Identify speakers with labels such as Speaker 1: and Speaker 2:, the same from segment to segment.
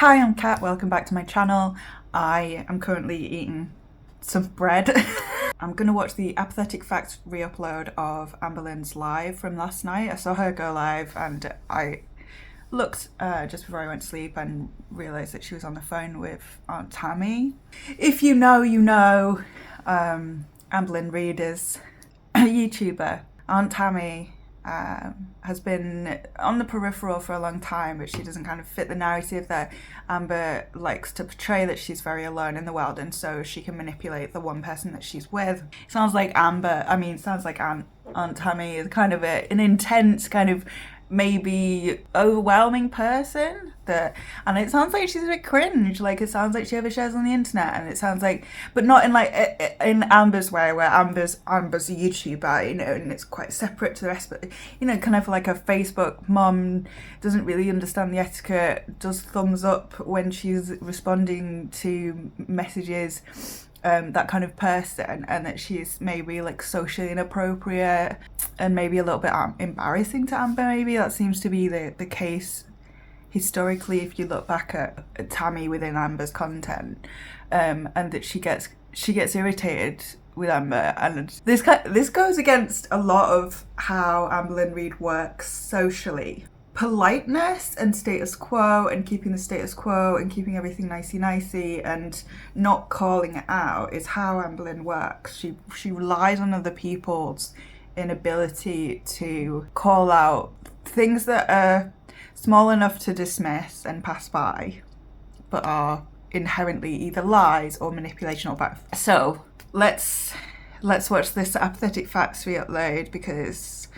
Speaker 1: Hi, I'm Kat, welcome back to my channel. I am currently eating some bread. I'm gonna watch the Apathetic Faxx re-upload of Amberlynn's live from last night. I saw her go live and I looked just before I went to sleep and realised that she was on the phone with Aunt Tammie. If you know, you know. Amberlynn Reid is a YouTuber. Aunt Tammie has been on the peripheral for a long time, but she doesn't kind of fit the narrative that Amber likes to portray, that she's very alone in the world and so she can manipulate the one person that she's with. It sounds like Aunt Tammie is kind of an intense, kind of maybe overwhelming person, and it sounds like she's a bit cringe. Like, it sounds like she ever shares on the internet, and it sounds like, but not in like in Amber's way, where Amber's a YouTuber, you know, and it's quite separate to the rest. But you know, kind of like a Facebook mom, doesn't really understand the etiquette, does thumbs up when she's responding to messages. That kind of person, and that she's maybe like socially inappropriate and maybe a little bit embarrassing to Amber. Maybe that seems to be the case historically if you look back at Tammie within Amber's content, and that she gets irritated with Amber, and this goes against a lot of how Amberlynn Reid works socially. Politeness and status quo and keeping the status quo and keeping everything nicey and not calling it out is how Amberlynn works. She relies on other people's inability to call out things that are small enough to dismiss and pass by, but are inherently either lies or manipulation or both. So let's watch this Apathetic Faxx re-upload, because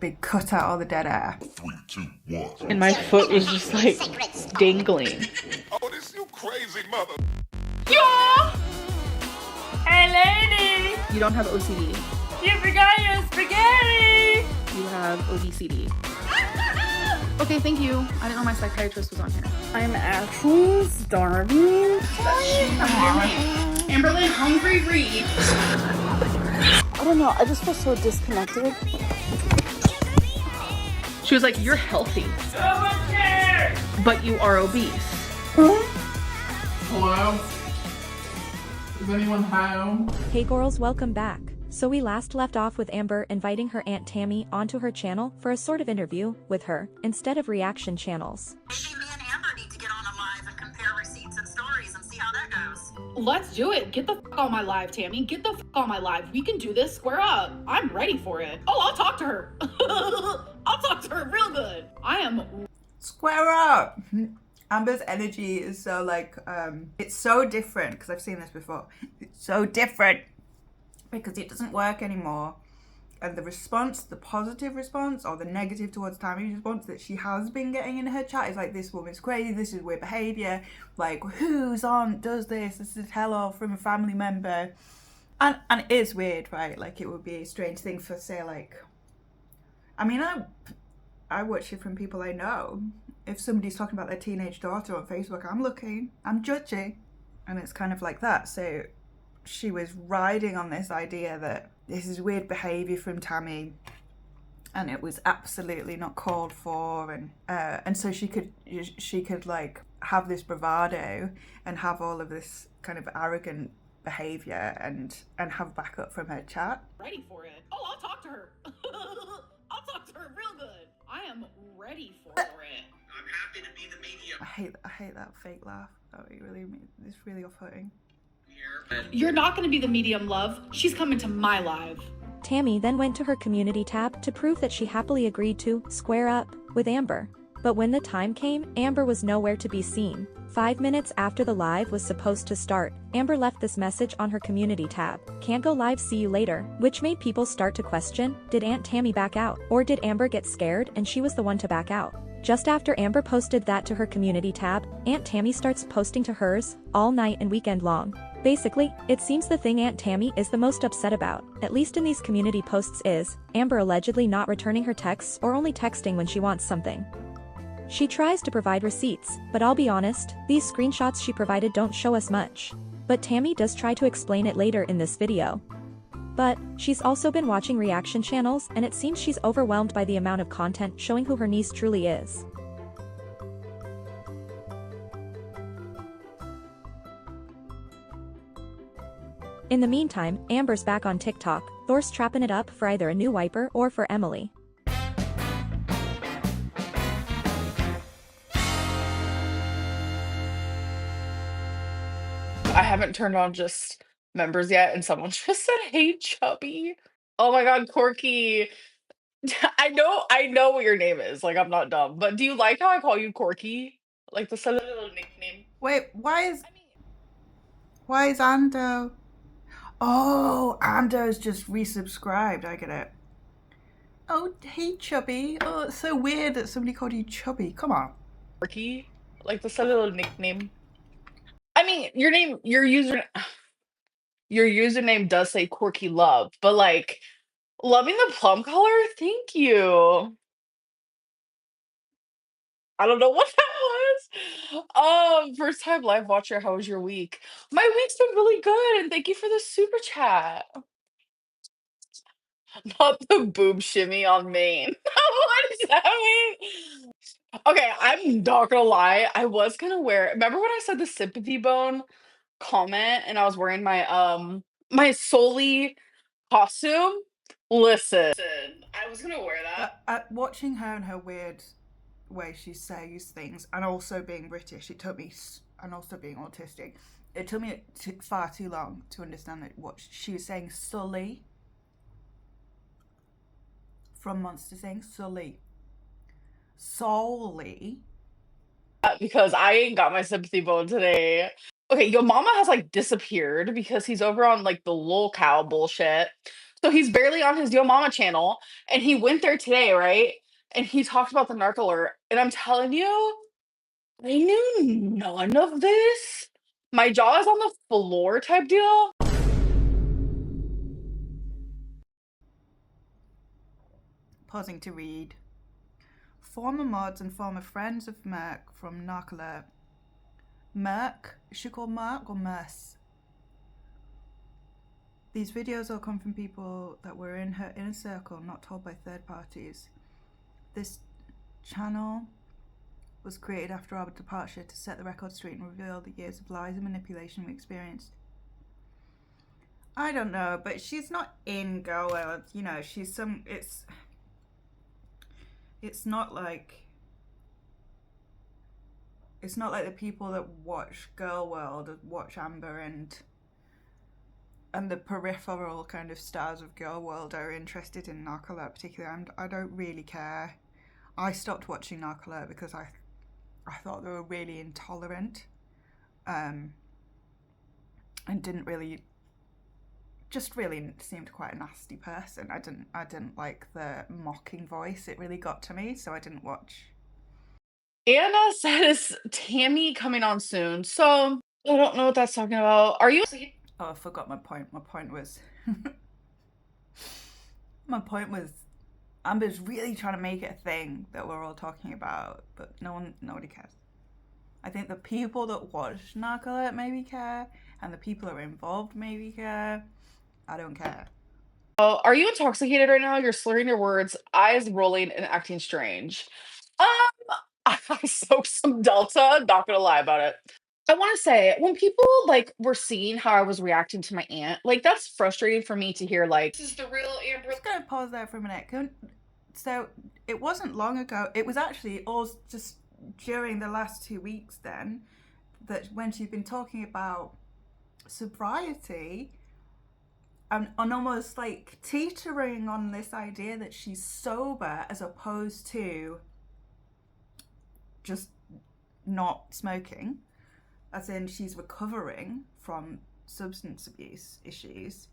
Speaker 1: they cut out all the dead air.
Speaker 2: 3, 2, 1.
Speaker 3: And my foot was just like dangling.
Speaker 2: Oh, this you crazy mother.
Speaker 4: Yo! Hey lady!
Speaker 3: You don't have OCD.
Speaker 4: You forgot your spaghetti!
Speaker 3: You have ODCD. Okay, thank you. I didn't know my psychiatrist was on here. I'm actually starving.
Speaker 4: Amberlynn Hungry Reid.
Speaker 3: I don't know, I just feel so disconnected. She was like, you're healthy,
Speaker 4: Someone cares!
Speaker 3: but you are obese.
Speaker 5: Hello? Is anyone home?
Speaker 6: Hey girls, welcome back. So we last left off with Amber inviting her Aunt Tammie onto her channel for a sort of interview with her, instead of reaction channels.
Speaker 7: Maybe me and Amber need to get on a live and compare receipts and stories and see how that goes.
Speaker 4: Let's do it. Get the f on my live, Tammie. Get the f on my live. We can do this. Square up. I'm ready for it. Oh, I'll talk to her. I'll talk to her real good. I am.
Speaker 1: Square up. Amber's energy is so like, it's so different, because I've seen this before. It's so different because it doesn't work anymore. And the response, the positive response or the negative towards Tammie's response that she has been getting in her chat is like, this woman's crazy, this is weird behaviour, like, whose aunt does this? This is hello from a family member. And it is weird, right? Like, it would be a strange thing for, say, like, I mean, I watch it from people I know. If somebody's talking about their teenage daughter on Facebook, I'm looking, I'm judging. And it's kind of like that. So she was riding on this idea that this is weird behaviour from Tammie and it was absolutely not called for, and so she could like have this bravado and have all of this kind of arrogant behaviour and have backup from her chat.
Speaker 4: Ready for it. Oh, I'll talk to her. I'll talk to her real good. I am ready for it.
Speaker 7: I'm happy to be the medium
Speaker 1: I hate that fake laugh. Oh, it's really off-putting.
Speaker 7: here.
Speaker 4: You're not going to be the medium, love. She's coming to my live.
Speaker 6: Tammie then went to her community tab to prove that she happily agreed to square up with Amber. But when the time came, Amber was nowhere to be seen. 5 minutes after the live was supposed to start, Amber left this message on her community tab: "Can't go live, see you later," which made people start to question, did Aunt Tammie back out? Or did Amber get scared and she was the one to back out? Just after Amber posted that to her community tab, Aunt Tammie starts posting to hers, all night and weekend long. Basically, it seems the thing Aunt Tammie is the most upset about, at least in these community posts, is Amber allegedly not returning her texts or only texting when she wants something. She tries to provide receipts, but I'll be honest, these screenshots she provided don't show us much. But Tammie does try to explain it later in this video. But she's also been watching reaction channels, and it seems she's overwhelmed by the amount of content showing who her niece truly is. In the meantime, Amber's back on TikTok, Thor's trapping it up for either a new wiper or for Emily.
Speaker 3: I haven't turned on just members yet, and someone just said, "Hey, chubby." Oh my God, Corky. I know what your name is. Like, I'm not dumb. But do you like how I call you Corky? Like the silly little nickname.
Speaker 1: Wait, why is Ando? Oh, Ando's just resubscribed. I get it. Oh, hey, Chubby. Oh, it's so weird that somebody called you Chubby. Come on.
Speaker 3: Corky. Like the silly little nickname. I mean, your username does say Corky Love, but like loving the plum color, thank you. I don't know what that was. First time live watcher, how was your week? My week's been really good, and thank you for the super chat. Not the boob shimmy on Maine. What does that mean? Okay, I'm not gonna lie. I was gonna wear. Remember when I said the sympathy bone comment, and I was wearing my Soli costume? Listen, I was gonna wear that.
Speaker 1: Watching her and her weird way she says things, and also being British, it took me, and also being autistic, it took me far too long to understand that what she was saying. Sully from Monsters Inc. Sully.
Speaker 3: Because I ain't got my sympathy bone today. Okay, your mama has like disappeared because he's over on like the lol cow bullshit. So he's barely on his Yo Mama channel, and he went there today, right? And he talked about the narc alert, and I'm telling you, I knew none of this. My jaw is on the floor type deal.
Speaker 1: Pausing to read. Former mods and former friends of Merc from Narc Alert. Merc? Is she called Merc or Merce? These videos all come from people that were in her inner circle, not told by third parties. This channel was created after our departure to set the record straight and reveal the years of lies and manipulation we experienced. I don't know, but she's not in Girl World. You know, she's some. It's not like the people that watch Girl World watch Amber and the peripheral kind of stars of Girl World are interested in Narc Alert particularly. I don't really care. I stopped watching Narc Alert because I thought they were really intolerant, and didn't really seemed quite a nasty person. I didn't like the mocking voice. It really got to me, so I didn't watch.
Speaker 3: Anna says Tammie coming on soon. So I don't know what that's talking about. Are you?
Speaker 1: Oh, I forgot my point. My point was Amber's really trying to make it a thing that we're all talking about, but nobody cares. I think the people that watch Narc Alert maybe care, and the people that are involved maybe care. I don't care.
Speaker 3: Oh, are you intoxicated right now? You're slurring your words, eyes rolling, and acting strange. I soaked some Delta. Not gonna lie about it. I want to say when people like were seeing how I was reacting to my aunt, like that's frustrating for me to hear. Like this is the real Amber.
Speaker 1: I'm just gonna pause there for a minute. So it wasn't long ago. It was actually all just during the last 2 weeks then that when she'd been talking about sobriety and almost like teetering on this idea that she's sober as opposed to just not smoking, as in she's recovering from substance abuse issues.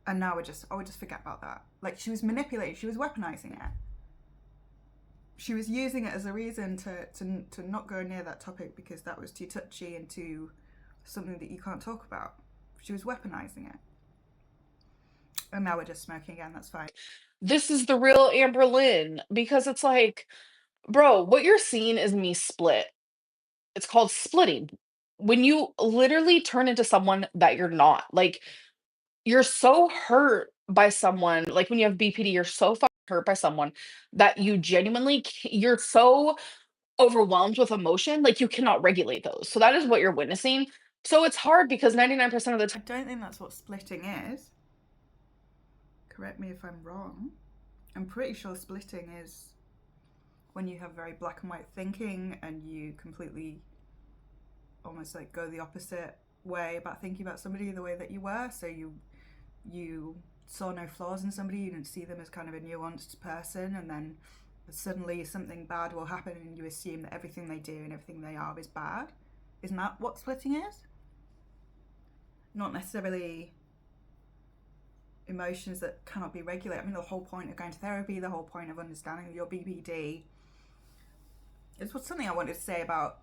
Speaker 1: And now I would just forget about that. Like, she was manipulating, she was weaponizing it. She was using it as a reason to not go near that topic because that was too touchy and too something that you can't talk about. She was weaponizing it. And now we're just smoking again, that's fine.
Speaker 3: This is the real Amberlynn because it's like, bro, what you're seeing is me split. It's called splitting. When you literally turn into someone that you're not. Like, you're so hurt by someone. Like when you have BPD, you're so fucking hurt by someone that you genuinely, you're so overwhelmed with emotion, like you cannot regulate those. So that is what you're witnessing. So it's hard because 99% of the
Speaker 1: I
Speaker 3: time.
Speaker 1: don't think that's what splitting is. Correct me if I'm wrong. I'm pretty sure splitting is when you have very black and white thinking and you completely almost like go the opposite way about thinking about somebody the way that you were. So you saw no flaws in somebody, you didn't see them as kind of a nuanced person, and then suddenly something bad will happen and you assume that everything they do and everything they are is bad. Isn't that what splitting is? Not necessarily emotions that cannot be regulated. I mean, the whole point of going to therapy, the whole point of understanding your BPD is what's something I wanted to say about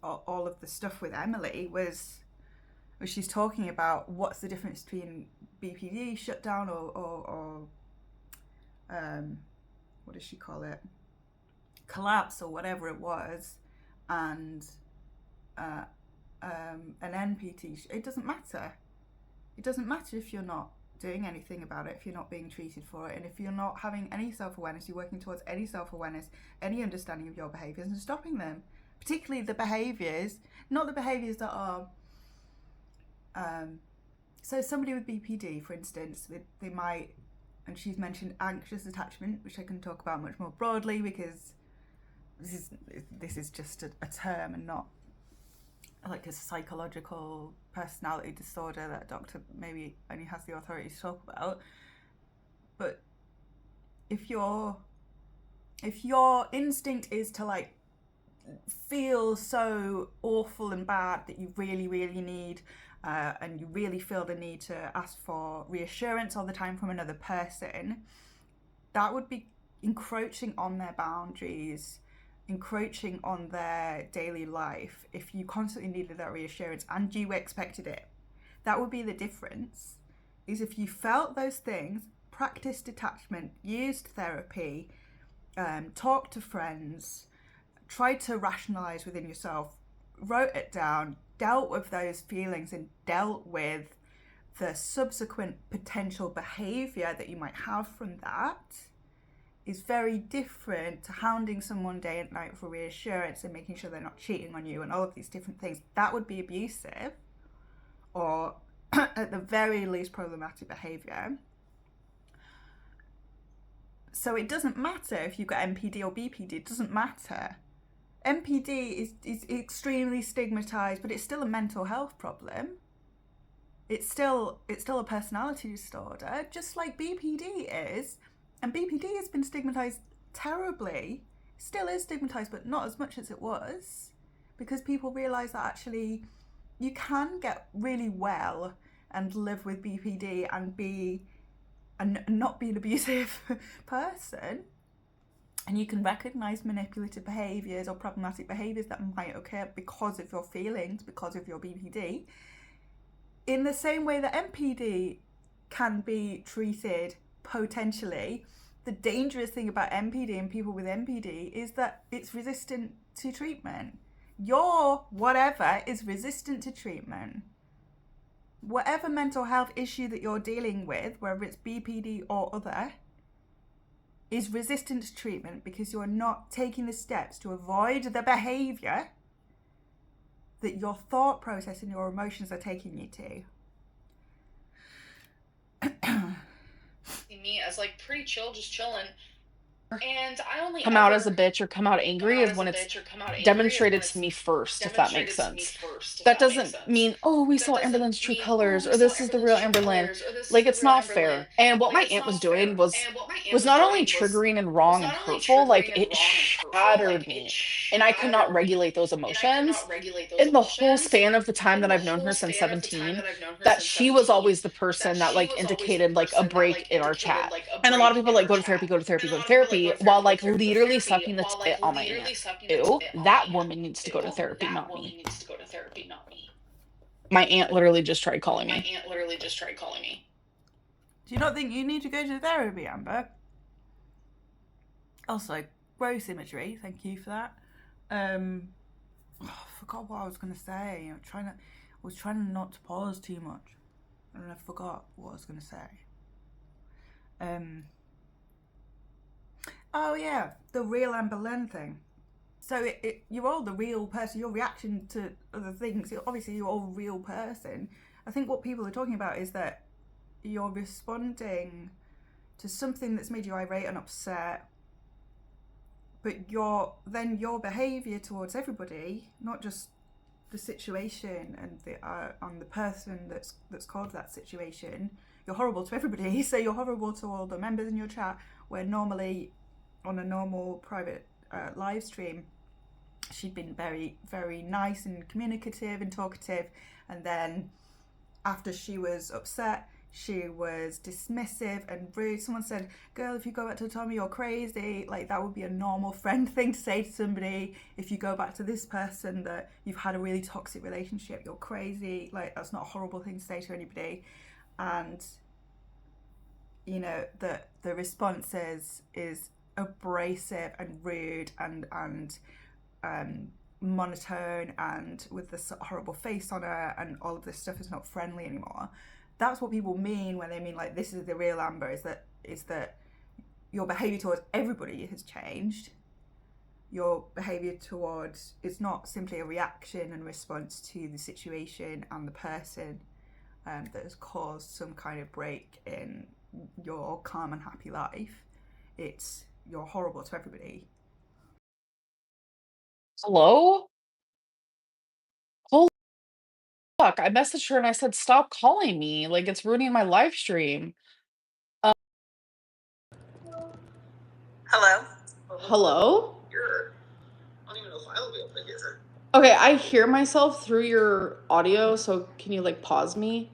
Speaker 1: all of the stuff with Emily was she's talking about what's the difference between BPD shutdown or what does she call it? Collapse or whatever it was, and an NPT. It doesn't matter. It doesn't matter if you're not doing anything about it, if you're not being treated for it, and if you're not having any self-awareness, you're working towards any self-awareness, any understanding of your behaviours and stopping them. Particularly the behaviours, not the behaviours that are... so somebody with BPD, for instance, they might, and she's mentioned anxious attachment, which I can talk about much more broadly because this is just a term and not like a psychological personality disorder that a doctor maybe only has the authority to talk about. But if your instinct is to like feel so awful and bad that you really, really need and you really feel the need to ask for reassurance all the time from another person, that would be encroaching on their boundaries, encroaching on their daily life. If you constantly needed that reassurance and you expected it, that would be the difference. Is if you felt those things, practiced detachment, used therapy, talked to friends, tried to rationalize within yourself, wrote it down, dealt with those feelings and dealt with the subsequent potential behavior that you might have from that, is very different to hounding someone day and night for reassurance and making sure they're not cheating on you and all of these different things. That would be abusive, or at the very least problematic behavior. So it doesn't matter if you've got MPD or BPD, it doesn't matter. MPD is extremely stigmatized, but it's still a mental health problem. It's still a personality disorder, just like BPD is. And BPD has been stigmatized terribly, still is stigmatized, but not as much as it was, because people realize that actually you can get really well and live with BPD and not be an abusive person. And you can recognize manipulative behaviors or problematic behaviors that might occur because of your feelings, because of your BPD, in the same way that MPD can be treated potentially. The dangerous thing about MPD and people with MPD is that it's resistant to treatment. Your whatever is resistant to treatment. Whatever mental health issue that you're dealing with, whether it's BPD or other, is resistant to treatment because you're not taking the steps to avoid the behaviour that your thought process and your emotions are taking you to.
Speaker 4: Me as like pretty chill, just chilling. And I only
Speaker 3: Come out as a bitch or come out angry is when it's demonstrated to me first, if that makes sense. That doesn't mean, oh, we saw Amberlynn's true colors, or this is the real Amberlynn. Like, it's not fair. And what my aunt was doing was not only triggering and wrong and hurtful, like it shattered me. And I could not regulate those emotions. In the whole span of the time that I've known her since 17, that she was always the person that like indicated like a break in our chat. And a lot of people like go to therapy, go to therapy, go to therapy, while like literally sucking the tit on my aunt. Ew, that woman needs to go to therapy, not me. My aunt literally just tried calling me.
Speaker 1: Do you not think you need to go to therapy, Amber? Also, gross imagery. Thank you for that. I forgot what I was going to say. I was trying not to pause too much, and I forgot what I was going to say. Oh yeah, the real Amberlynn thing. So you're all the real person. Your reaction to other things, obviously you're all a real person. I think what people are talking about is that you're responding to something that's made you irate and upset, but your behaviour towards everybody, not just the situation and the person that's caused that situation, you're horrible to everybody. So you're horrible to all the members in your chat, where normally on a normal private live stream she'd been very, very nice and communicative and talkative, and then after she was upset she was dismissive and rude. Someone said, girl, if you go back to Tommy, you're crazy. Like, that would be a normal friend thing to say to somebody. If you go back to this person that you've had a really toxic relationship, you're crazy. Like, that's not a horrible thing to say to anybody. And you know, the response is abrasive and rude and monotone, and with this horrible face on her, and all of this stuff is not friendly anymore. That's what people mean when they mean, like, this is the real Amber, is that your behaviour towards everybody has changed. Your behaviour towards, it's not simply a reaction and response to the situation and the person that has caused some kind of break in your calm and happy life. It's, you're horrible to everybody.
Speaker 3: Hello? Holy fuck. I messaged her and I said, stop calling me. Like, it's ruining my live stream.
Speaker 7: Hello?
Speaker 3: Hello?
Speaker 7: I don't even know if I'll be able to hear her.
Speaker 3: Okay, I hear myself through your audio, so can you, like, pause me?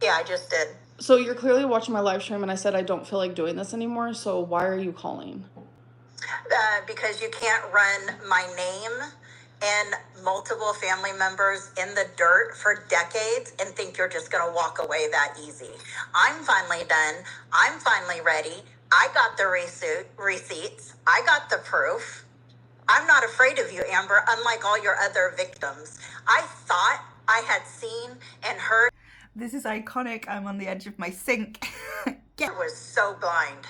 Speaker 7: Yeah, I just did.
Speaker 3: So you're clearly watching my live stream and I said I don't feel like doing this anymore, so why are you calling?
Speaker 7: Because you can't run my name and multiple family members in the dirt for decades and think you're just going to walk away that easy. I'm finally done. I'm finally ready. I got the receipts. I got the proof. I'm not afraid of you, Amber, unlike all your other victims. I thought I had seen and heard.
Speaker 1: This is iconic. I'm on the edge of my sink.
Speaker 7: I was so blind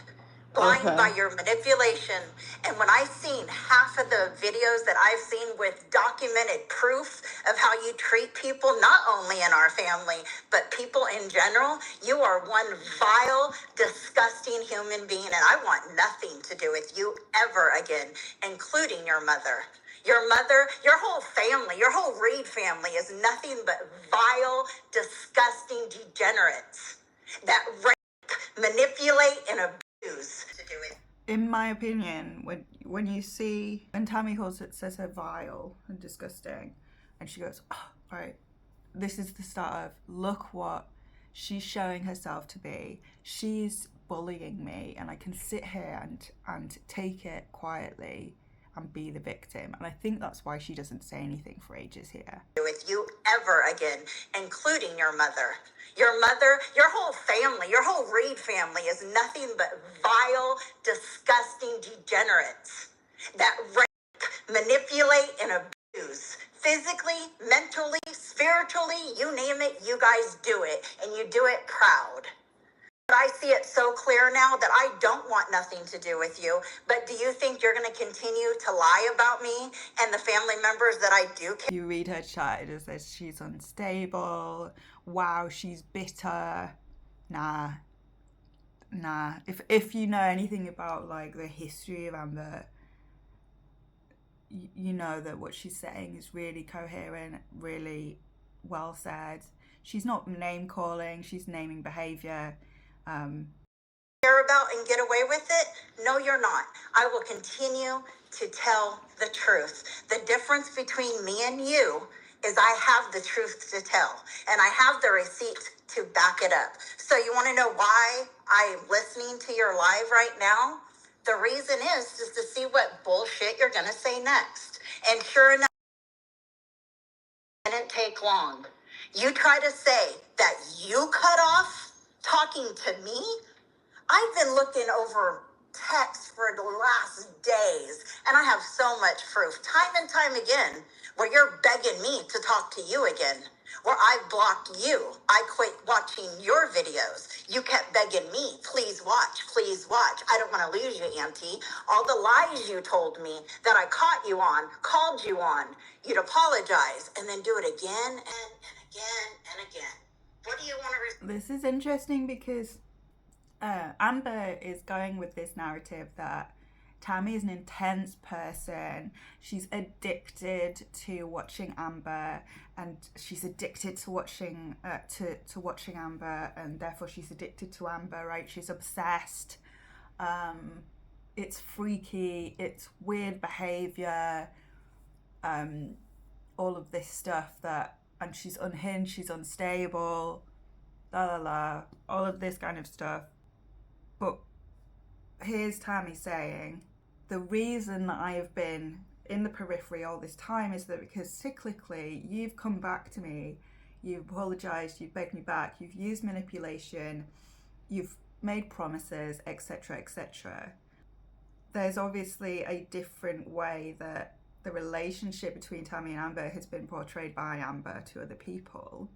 Speaker 7: by your manipulation. And when I seen half of the videos that I've seen with documented proof of how you treat people, not only in our family, but people in general, you are one vile, disgusting human being. And I want nothing to do with you ever again, including your mother. Your mother, your whole family, your whole Reid family is nothing but vile, disgusting degenerates that rape, manipulate, and abuse.
Speaker 1: In my opinion, when you see, when Tammie says her vile and disgusting, and she goes, oh, right, this is the start of, look what she's showing herself to be. She's bullying me, and I can sit here and take it quietly and be the victim. And I think that's why she doesn't say anything for ages here.
Speaker 7: With you ever again, including your mother. Your mother, your whole family, your whole Reid family is nothing but vile, disgusting degenerates that rape, manipulate, and abuse. Physically, mentally, spiritually, you name it, you guys do it, and you do it proud. But I see it so clear now that I don't want nothing to do with you. But do you think you're going to continue to lie about me and the family members that I do care?
Speaker 1: You read her chat, it just says she's unstable. Wow, she's bitter. Nah. If you know anything about, like, the history of Amber, you know that what she's saying is really coherent, really well said. She's not name calling, she's naming behaviour.
Speaker 7: Care about and get away with it? No, you're not. I will continue to tell the truth. The difference between me and you is I have the truth to tell, and I have the receipts to back it up. So you want to know why I'm listening to your live right now? The reason is just to see what bullshit you're going to say next. And sure enough, it didn't take long. You try to say that you cut off talking to me. I've been looking over texts for the last days, and I have so much proof, time and time again, where you're begging me to talk to you again, where I blocked you. I quit watching your videos. You kept begging me, please watch, please watch. I don't want to lose you, Auntie. All the lies you told me that I caught you on, called you on, you'd apologize, and then do it again and again and again. What do you want to...
Speaker 1: This is interesting because Amber is going with this narrative that Tammie is an intense person. She's addicted to watching Amber, and she's addicted to watching to watching Amber, and therefore she's addicted to Amber, right? She's obsessed. It's freaky. It's weird behavior. All of this stuff and she's unhinged. She's unstable. All of this kind of stuff. But here's Tammie saying, the reason that I have been in the periphery all this time is that because cyclically you've come back to me, you've apologized, you've begged me back, you've used manipulation, you've made promises, etc., etc. There's obviously a different way that the relationship between Tammie and Amber has been portrayed by Amber to other people.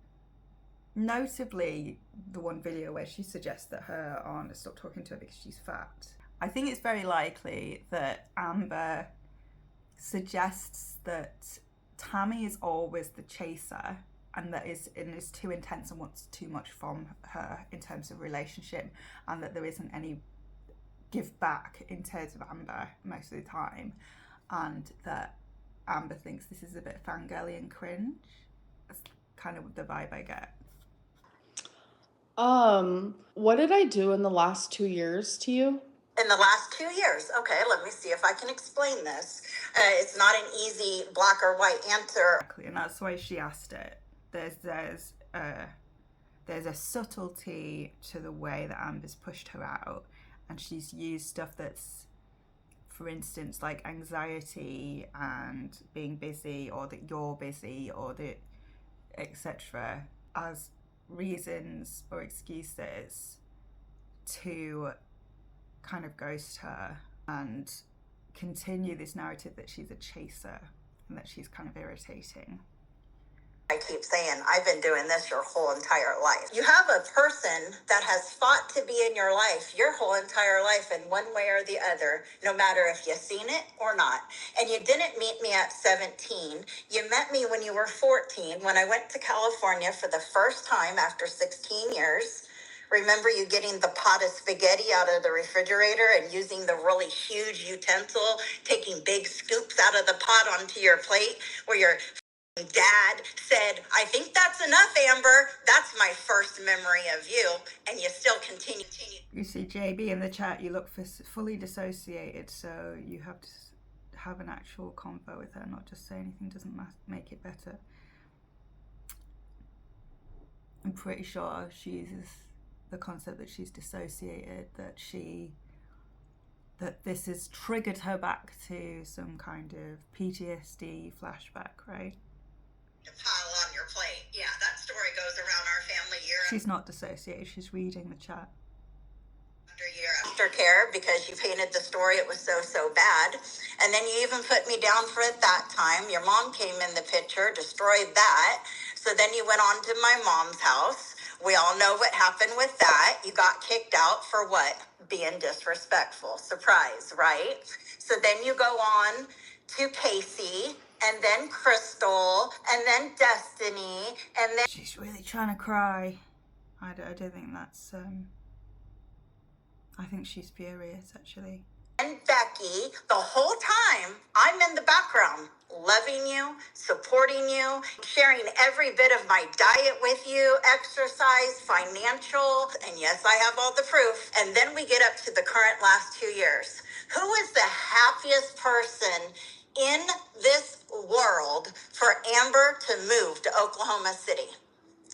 Speaker 1: Notably, the one video where she suggests that her aunt has stopped talking to her because she's fat. I think it's very likely that Amber suggests that Tammie is always the chaser and that is too intense and wants too much from her in terms of relationship, and that there isn't any give back in terms of Amber most of the time, and that Amber thinks this is a bit fangirly and cringe. That's kind of the vibe I get.
Speaker 3: What did I do in the last 2 years to you?
Speaker 7: In the last 2 years, okay, let me see if I can explain this. It's not an easy black or white answer.
Speaker 1: Exactly, and that's why she asked it. There's a subtlety to the way that Amber's pushed her out, and she's used stuff that's, for instance, like anxiety and being busy, or that you're busy, or that etc., as reasons or excuses to kind of ghost her and continue this narrative that she's a chaser and that she's kind of irritating.
Speaker 7: I keep saying, I've been doing this your whole entire life. You have a person that has fought to be in your life your whole entire life in one way or the other, no matter if you've seen it or not. And you didn't meet me at 17. You met me when you were 14, when I went to California for the first time after 16 years. Remember you getting the pot of spaghetti out of the refrigerator and using the really huge utensil, taking big scoops out of the pot onto your plate, where your dad said, I think that's enough, Amber. That's my first memory of you. And you still continue.
Speaker 1: You see, JB in the chat, you look fully dissociated, so you have to have an actual convo with her, not just say anything doesn't make it better. I'm pretty sure she uses the concept that she's dissociated, that this has triggered her back to some kind of PTSD flashback, right?
Speaker 7: To pile on your plate. Yeah, that story goes around our family year
Speaker 1: She's not dissociated, she's reading the chat.
Speaker 7: after year after care, because you painted the story, it was so bad. And then you even put me down for it that time. Your mom came in the picture, destroyed that. So then you went on to my mom's house. We all know what happened with that. You got kicked out for what? Being disrespectful. Surprise, right? So then you go on to Casey, and then Crystal, and then Destiny, and then...
Speaker 1: She's really trying to cry. I don't think that's... I think she's furious, actually.
Speaker 7: And Becky, the whole time, I'm in the background, loving you, supporting you, sharing every bit of my diet with you, exercise, financial, and yes, I have all the proof. And then we get up to the current last 2 years. Who is the happiest person in this world for Amber to move to Oklahoma City?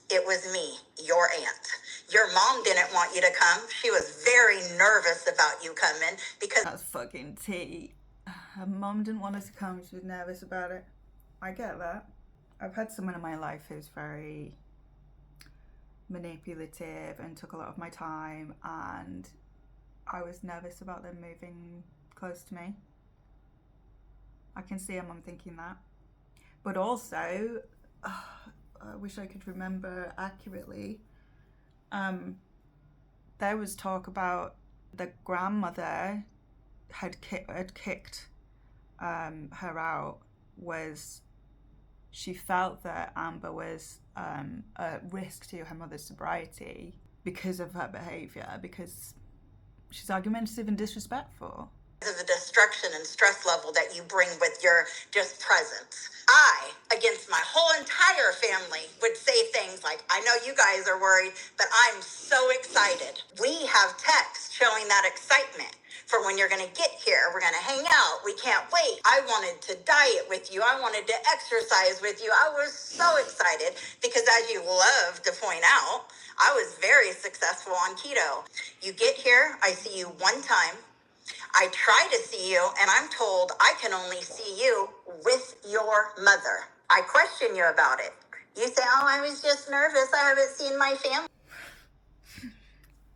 Speaker 7: It was me, your aunt. Your mom didn't want you to come. She was very nervous about you coming because...
Speaker 1: That's fucking tea. Her mom didn't want us to come. She was nervous about it. I get that. I've had someone in my life who's very manipulative and took a lot of my time, and I was nervous about them moving close to me. I can see her mum thinking that. But also, I wish I could remember accurately, there was talk about the grandmother had kicked her out, was she felt that Amber was a risk to her mother's sobriety because of her behaviour, because she's argumentative and disrespectful.
Speaker 7: Of the destruction and stress level that you bring with your just presence. I, against my whole entire family, would say things like, I know you guys are worried, but I'm so excited. We have text showing that excitement for when you're going to get here. We're going to hang out. We can't wait. I wanted to diet with you. I wanted to exercise with you. I was so excited because, as you love to point out, I was very successful on keto. You get here, I see you one time. I try to see you, and I'm told I can only see you with your mother. I question you about it. You say, oh, I was just nervous. I haven't seen my family.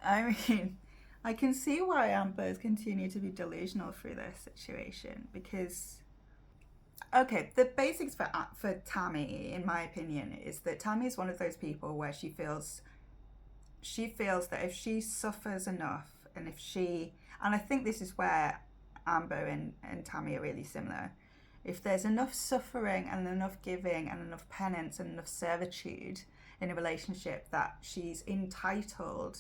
Speaker 1: I mean, I can see why Amber's continued to be delusional through this situation, because, okay, the basics for Tammie, in my opinion, is that Tammie is one of those people where she feels that if she suffers enough, and I think this is where Amber and Tammie are really similar. If there's enough suffering and enough giving and enough penance and enough servitude in a relationship, that she's entitled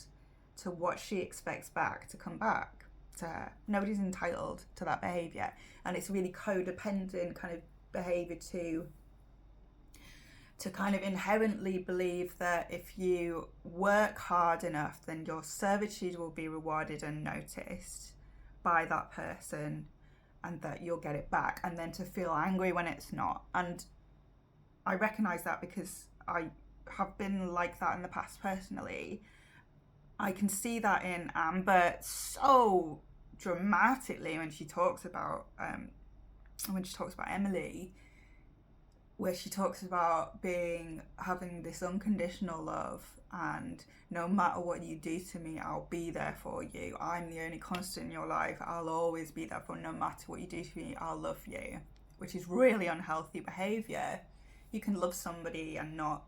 Speaker 1: to what she expects back to come back to her. Nobody's entitled to that behaviour. And it's really codependent kind of behaviour to kind of inherently believe that if you work hard enough, then your servitude will be rewarded and noticed by that person, and that you'll get it back, and then to feel angry when it's not. And I recognise that because I have been like that in the past personally. I can see that in Amber so dramatically when she talks about Emily, where she talks about having this unconditional love, and no matter what you do to me, I'll be there for you. I'm the only constant in your life. I'll always be there for you. No matter what you do to me, I'll love you, which is really unhealthy behaviour. You can love somebody and not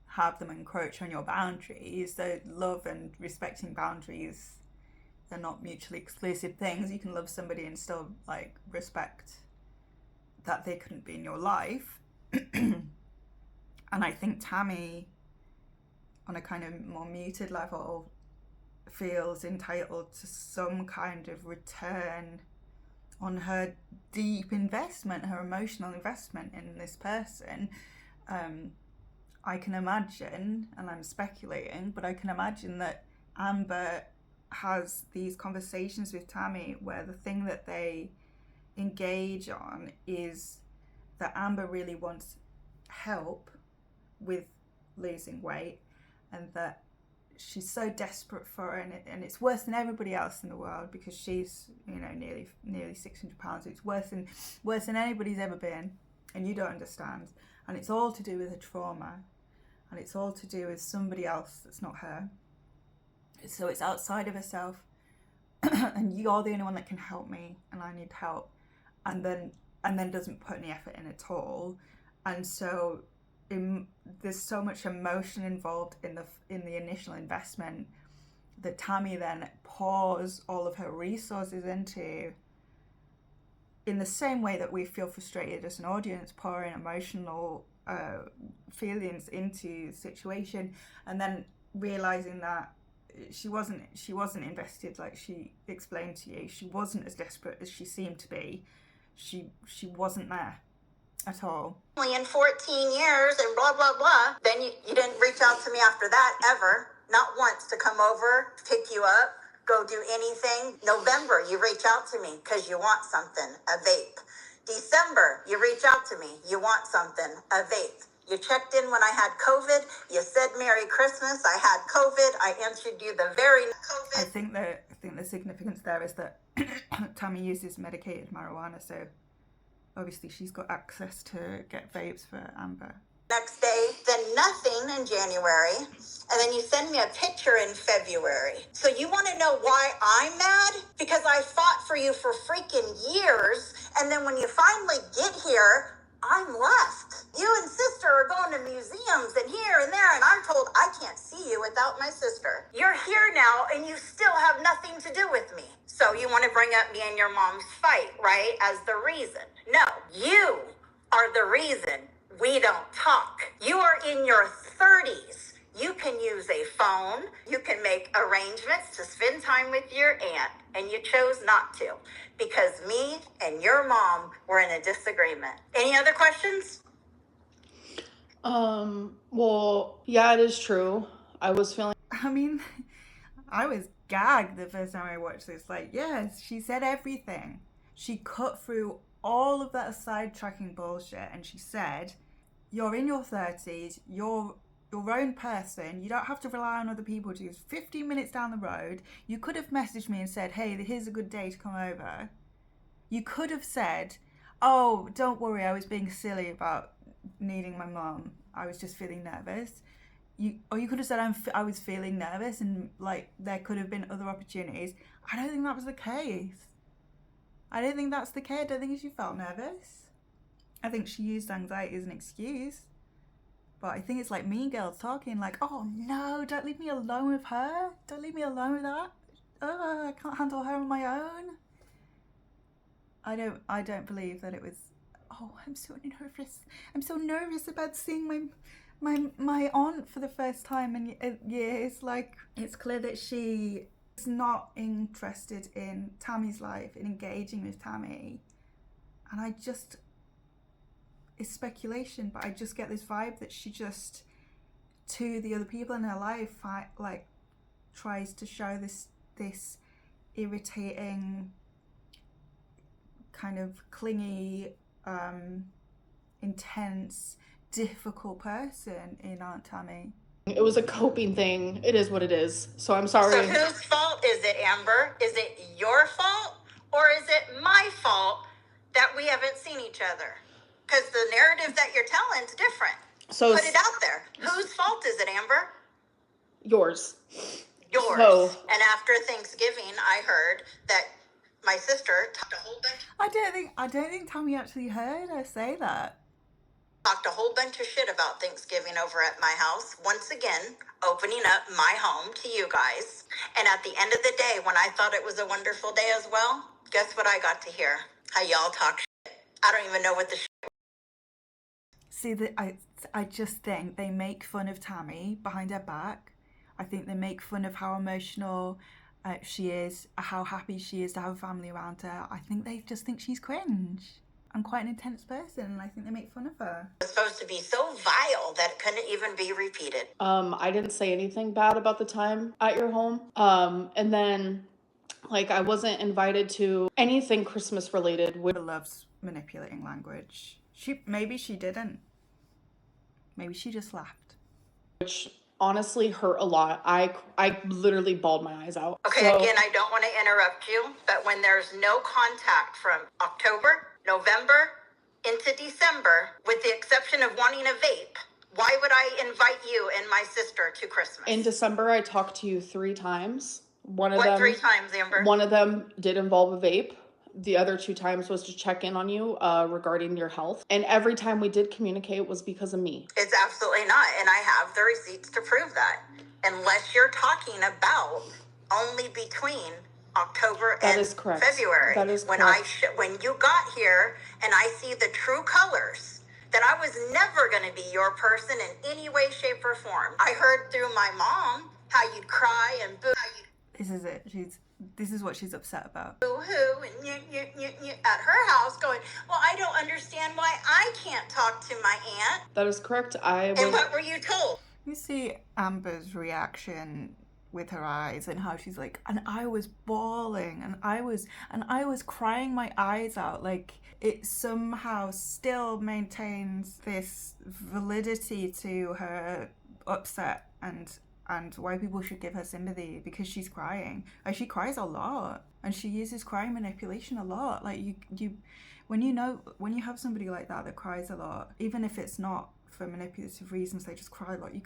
Speaker 1: have them encroach on your boundaries. So love and respecting boundaries, they're not mutually exclusive things. You can love somebody and still respect that they couldn't be in your life. And I think Tammie, on a kind of more muted level, feels entitled to some kind of return on her deep investment, her emotional investment in this person. I can imagine, and I'm speculating, but I can imagine that Amber has these conversations with Tammie where the thing that they engage on is that Amber really wants help with losing weight, and that she's so desperate for it, and it's worse than everybody else in the world because she's nearly 600 pounds. It's worse than anybody's ever been, and you don't understand. And it's all to do with her trauma, and it's all to do with somebody else that's not her. So it's outside of herself, and you're the only one that can help me, and I need help. And then doesn't put any effort in at all. And so there's so much emotion involved in the initial investment that Tammie then pours all of her resources into, in the same way that we feel frustrated as an audience, pouring emotional feelings into the situation, and then realizing that she wasn't invested, like she explained to you. She wasn't as desperate as she seemed to be. She wasn't there at all.
Speaker 7: Only in 14 years and blah, blah, blah. Then you didn't reach out to me after that ever. Not once to come over, pick you up, go do anything. November, you reach out to me because you want something, a vape. December, you reach out to me, you want something, a vape. You checked in when I had COVID. You said Merry Christmas. I had COVID. I answered you the very COVID.
Speaker 1: I think the significance there is that Tammie uses medicated marijuana, so obviously she's got access to get vapes for Amber.
Speaker 7: next day, then nothing in January, and then you send me a picture in February. So you want to know why I'm mad? Because I fought for you for freaking years, and then when you finally get here, I'm left. You and sister are going to museums and here and there, and I'm told I can't see you without my sister. You're here now, and you still have nothing to do with me. So you want to bring up me and your mom's fight, right, as the reason? No, you are the reason we don't talk. You are in your 30s. You can use a phone. You can make arrangements to spend time with your aunt, and you chose not to because me and your mom were in a disagreement. Any other questions?
Speaker 3: Well, yeah, it is true. I was feeling.
Speaker 1: I mean, I was gagged the first time I watched this. Like, yes, she said everything. She cut through all of that sidetracking bullshit, and she said, you're in your 30s, you're your own person, you don't have to rely on other people to use 15 minutes down the road. You could have messaged me and said, hey, here's a good day to come over. You could have said, oh, don't worry, I was being silly about needing my mom. I was just feeling nervous. Or you could have said, I was feeling nervous, and like there could have been other opportunities. I don't think that was the case. I don't think that's the case. I don't think she felt nervous. I think she used anxiety as an excuse. But I think it's like Mean Girls talking like, oh no, don't leave me alone with her. Don't leave me alone with that. I can't handle her on my own. I don't believe that it was, oh, I'm so nervous. I'm so nervous about seeing my aunt for the first time in years. Like, it's clear that she is not interested in Tammie's life, in engaging with Tammie. And it's speculation, but I just get this vibe that she just, to the other people in her life, like tries to show this irritating, kind of clingy, intense, difficult person in Aunt Tammie.
Speaker 3: It was a coping thing. It is what it is. So I'm sorry.
Speaker 7: So whose fault is it, Amber? Is it your fault, or is it my fault that we haven't seen each other? Because the narrative that you're telling is different. So put it out there. Whose fault is it, Amber?
Speaker 3: Yours.
Speaker 7: Yours.
Speaker 3: So,
Speaker 7: and after Thanksgiving, I heard that my sister talked a whole bunch.
Speaker 1: I don't think Tammie actually heard her say that.
Speaker 7: Talked a whole bunch of shit about Thanksgiving over at my house. Once again, opening up my home to you guys. And at the end of the day, when I thought it was a wonderful day as well, guess what I got to hear? How y'all talk shit. I don't even know what the shit.
Speaker 1: See, I just think they make fun of Tammie behind her back. I think they make fun of how emotional she is, how happy she is to have a family around her. I think they just think she's cringe and quite an intense person, and I think they make fun of her.
Speaker 7: It's supposed to be so vile that it couldn't even be repeated.
Speaker 3: I didn't say anything bad about the time at your home. And then, like, I wasn't invited to anything Christmas related.
Speaker 1: She loves manipulating language. Maybe she didn't. Maybe she just laughed.
Speaker 3: Which honestly hurt a lot. I literally bawled my eyes out.
Speaker 7: Okay, so, again, I don't want to interrupt you, but when there's no contact from October, November, into December, with the exception of wanting a vape, why would I invite you and my sister to Christmas?
Speaker 3: In December, I talked to you 3 times. What
Speaker 7: 3 times, Amber?
Speaker 3: One of them did involve a vape. The other 2 times was to check in on you regarding your health. And every time we did communicate was because of me.
Speaker 7: It's absolutely not. And I have the receipts to prove that. Unless you're talking about only between October and February.
Speaker 3: That is correct.
Speaker 7: When you got here and I see the true colors, that I was never going to be your person in any way, shape, or form. I heard through my mom how you'd cry and boo.
Speaker 1: This is it. This is what she's upset about.
Speaker 7: Boo-hoo, and you at her house going, well, I don't understand why I can't talk to my aunt.
Speaker 3: That is correct.
Speaker 7: And what were you told?
Speaker 1: You see Amber's reaction with her eyes and how she's like, and I was bawling and I was crying my eyes out. Like, it somehow still maintains this validity to her upset and why people should give her sympathy, because she's crying. Like, she cries a lot and she uses crying manipulation a lot. Like, when you have somebody like that cries a lot, even if it's not for manipulative reasons, they just cry a lot, you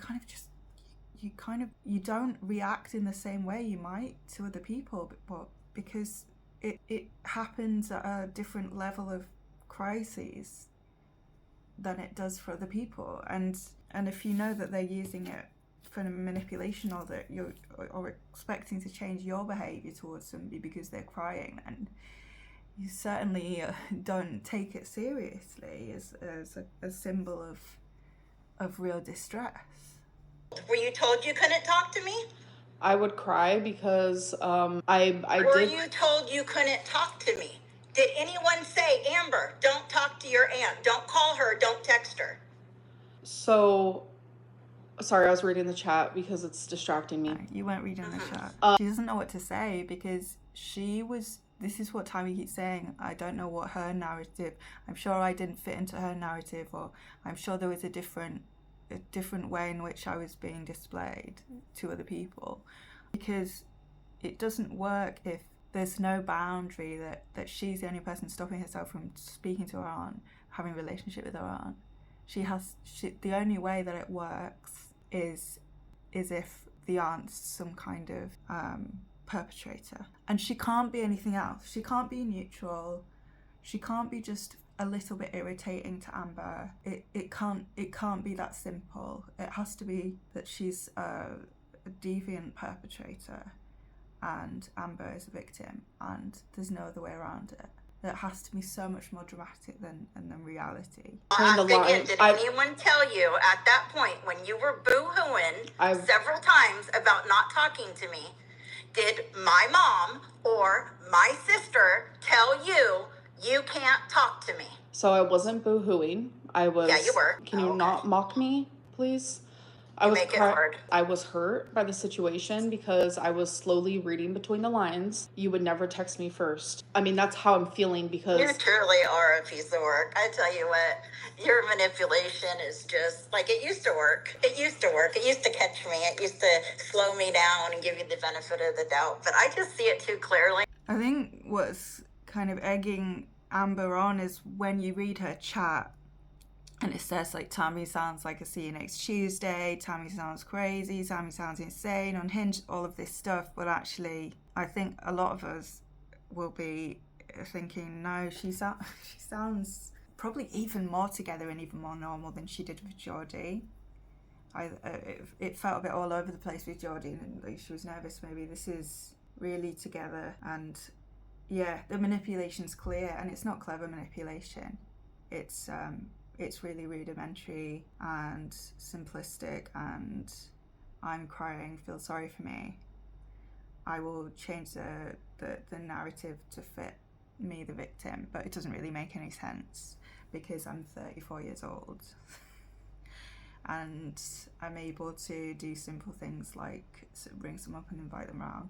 Speaker 1: don't react in the same way you might to other people, but because it happens at a different level of crises than it does for other people, and if you know that they're using it for manipulation, or that you're expecting to change your behaviour towards somebody because they're crying, and you certainly don't take it seriously as a symbol of real distress.
Speaker 7: Were you told you couldn't talk to me?
Speaker 3: I would cry because Were
Speaker 7: you told you couldn't talk to me? Did anyone say, Amber, don't talk to your aunt, don't call her, don't text her?
Speaker 3: So, sorry, I was reading the chat because it's distracting me.
Speaker 1: You weren't reading the chat. She doesn't know what to say because this is what Tammie keeps saying, I don't know what her narrative, I'm sure I didn't fit into her narrative, or I'm sure there was a different way in which I was being displayed to other people, because it doesn't work if there's no boundary that she's the only person stopping herself from speaking to her aunt, having a relationship with her aunt. The only way that it works is if the aunt's some kind of perpetrator, and she can't be anything else. She can't be neutral. She can't be just a little bit irritating to Amber. It can't be that simple. It has to be that she's a deviant perpetrator and Amber is a victim, and there's no other way around it. It has to be so much more dramatic than reality.
Speaker 7: Did anyone tell you at that point when you were boo-hooing several times about not talking to me, did my mom or my sister tell you you can't talk to me?
Speaker 3: So I wasn't boo-hooing. I was...
Speaker 7: Yeah, you were.
Speaker 3: Can you not mock me, please? I was hurt by the situation because I was slowly reading between the lines. You would never text me first. I mean, that's how I'm feeling because...
Speaker 7: You truly are a piece of work. I tell you what, your manipulation is just like it used to work. It used to catch me. It used to slow me down and give you the benefit of the doubt. But I just see it too clearly.
Speaker 1: I think what's kind of egging Amber on is when you read her chat, and it says like, Tammie sounds like a see you next Tuesday, Tammie sounds crazy, Tammie sounds insane, unhinged, all of this stuff. But actually, I think a lot of us will be thinking, no, she sounds probably even more together and even more normal than she did with Geordie. It felt a bit all over the place with Geordie, and like she was nervous. Maybe this is really together, and yeah, the manipulation's clear, and it's not clever manipulation. It's really rudimentary and simplistic, and I'm crying, feel sorry for me. I will change the narrative to fit me, the victim, but it doesn't really make any sense because I'm 34 years old and I'm able to do simple things like ring someone up and invite them around,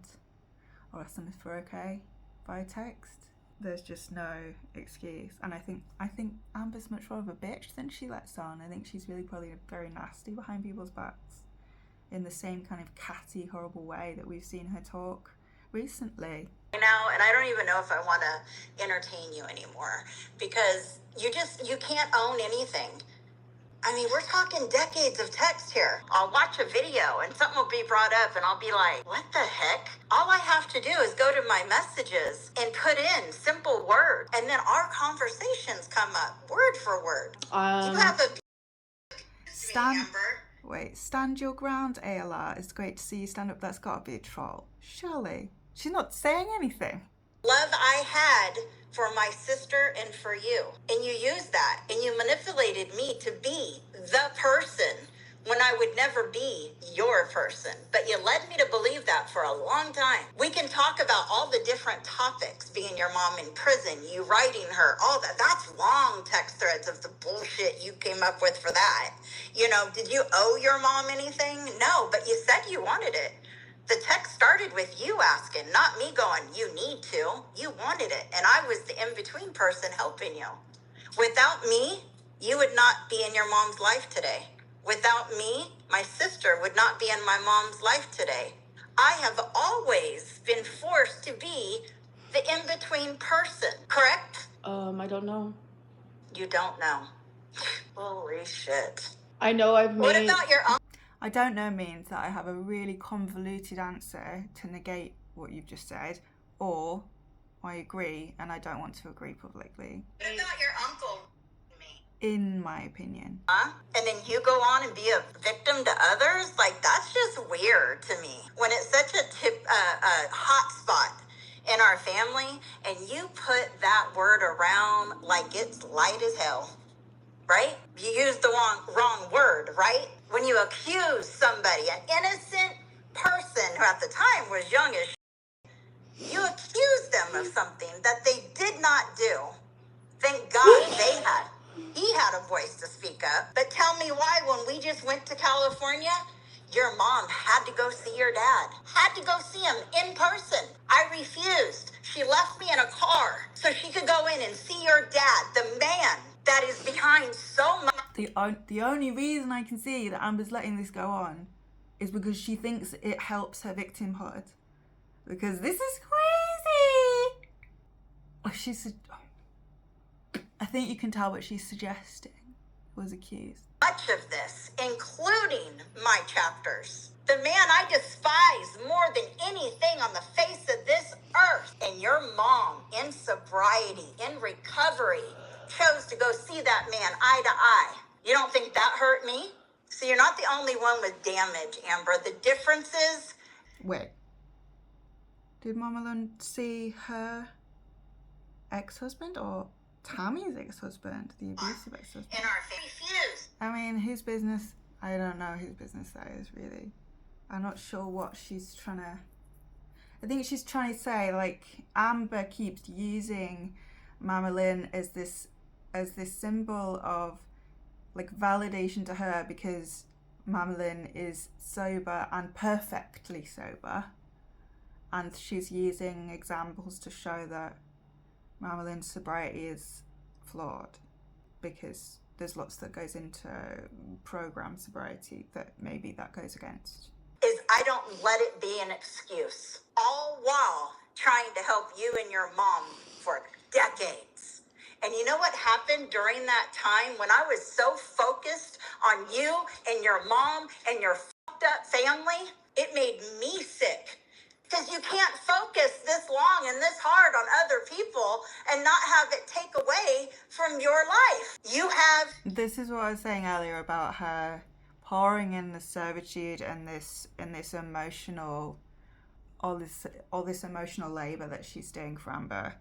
Speaker 1: or ask them if they're okay via text. There's just no excuse, and I think Amber's much more of a bitch than she lets on. I think she's really probably very nasty behind people's backs, in the same kind of catty, horrible way that we've seen her talk recently.
Speaker 7: Now, and I don't even know if I want to entertain you anymore, because you can't own anything. I mean, we're talking decades of text here. I'll watch a video and something will be brought up and I'll be like, what the heck? All I have to do is go to my messages and put in simple words, and then our conversations come up word for word. You have a...
Speaker 1: Stand your ground, ALR. It's great to see you stand up. That's got to be a troll. Surely. She's not saying anything.
Speaker 7: Love I had for my sister and for you. And you used that, and you manipulated me to be the person when I would never be your person. But you led me to believe that for a long time. We can talk about all the different topics, being your mom in prison, you writing her, all that. That's long text threads of the bullshit you came up with for that. You know, did you owe your mom anything? No, but you said you wanted it. The text started with you asking, not me going, you need to. You wanted it, and I was the in-between person helping you. Without me, you would not be in your mom's life today. Without me, my sister would not be in my mom's life today. I have always been forced to be the in-between person, correct?
Speaker 3: I don't know.
Speaker 7: You don't know. Holy shit.
Speaker 5: I know I've
Speaker 7: What
Speaker 5: made...
Speaker 7: about your uncle?
Speaker 1: I don't know means that I have a really convoluted answer to negate what you've just said, or I agree and I don't want to agree publicly.
Speaker 7: What about your uncle?
Speaker 1: In my opinion.
Speaker 7: Huh? And then you go on and be a victim to others? Like, that's just weird to me. When it's such a hot spot in our family, and you put that word around like it's light as hell, right? You use the wrong word, right? When you accuse somebody, an innocent person who at the time was young as you accuse them of something that they did not do. Thank God he had a voice to speak up. But tell me why, when we just went to California, your mom had to go see your dad. Had to go see him in person. I refused. She left me in a car so she could go in and see your dad, the man that is behind so much.
Speaker 1: The only reason I can see that Amber's letting this go on is because she thinks it helps her victimhood. Because this is crazy. I think you can tell what she's suggesting was accused.
Speaker 7: Much of this, including my chapters. The man I despise more than anything on the face of this earth. And your mom, in sobriety, in recovery, chose to go see that man eye to eye. You don't think that hurt me? So you're not the only one with damage, Amber. The difference is...
Speaker 1: Wait. Did Mama Lund see her ex-husband or Tammie's ex-husband? The abusive ex-husband?
Speaker 7: in our refuse.
Speaker 1: I mean, whose business? I don't know whose business that is, really. I'm not sure what she's trying to... I think she's trying to say, like, Amber keeps using Mama Lynn as this symbol of, like, validation to her because Mama Lynn is sober and perfectly sober. And she's using examples to show that Mama Lynn's sobriety is flawed because there's lots that goes into program sobriety that maybe that goes against.
Speaker 7: Is I don't let it be an excuse. All while trying to help you and your mom for decades. And you know what happened during that time when I was so focused on you and your mom and your fucked up family? It made me sick. Because you can't focus this long and this hard on other people and not have it take away from your life. You have...
Speaker 1: This is what I was saying earlier about her pouring in the servitude and this emotional, all this emotional labour that she's doing for Amber